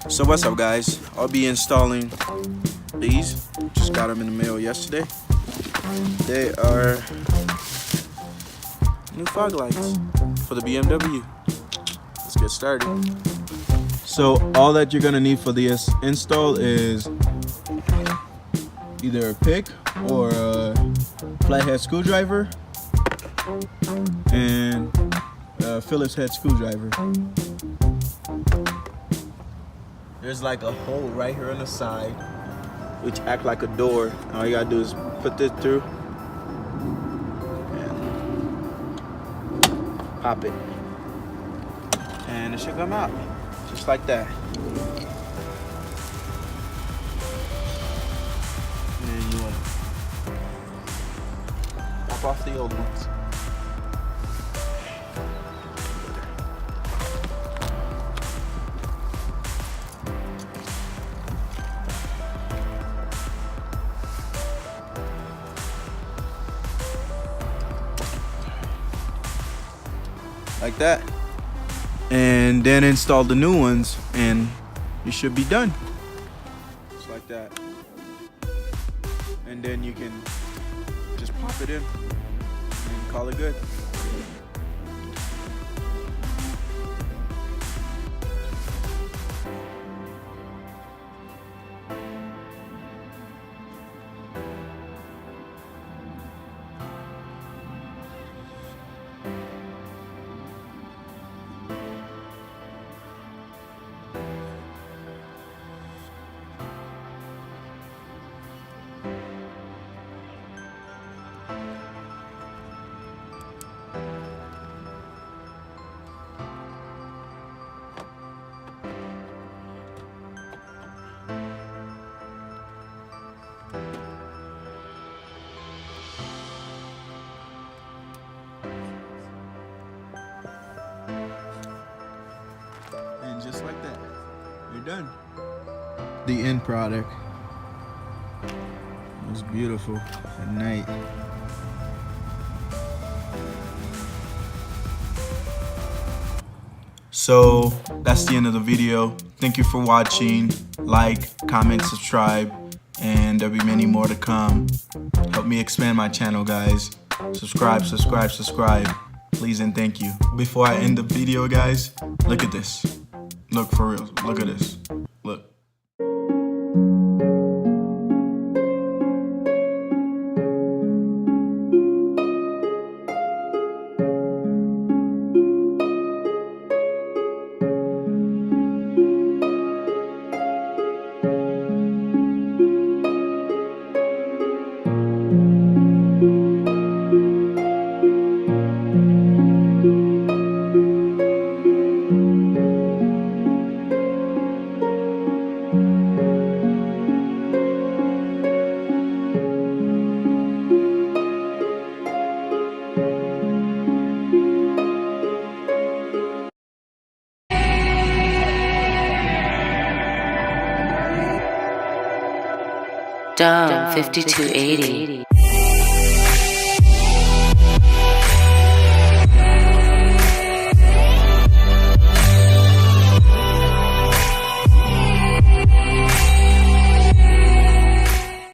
So what's up, guys? I'll be installing these. Just got them in the mail yesterday. They are new fog lights for the BMW. Let's get started. So all that you're gonna need for this install is either a pick or a flathead screwdriver and a Phillips head screwdriver. There's like a hole right here on the side, which act like a door. All you gotta do is put this through and pop it, and it should come out just like that. And then you wanna pop off the old ones. Like that, and then install the new ones and you should be done. Just like that, and then you can just pop it in and call it good. And just like that, you're done. The end product was beautiful at night. So that's the end of the video. Thank you for watching. Like, comment, subscribe, and there'll be many more to come. Help me expand my channel, guys. Subscribe, subscribe, subscribe. Please and thank you. Before I end the video, guys, look at this. Look, for real, look at this. Look. Dome 5280.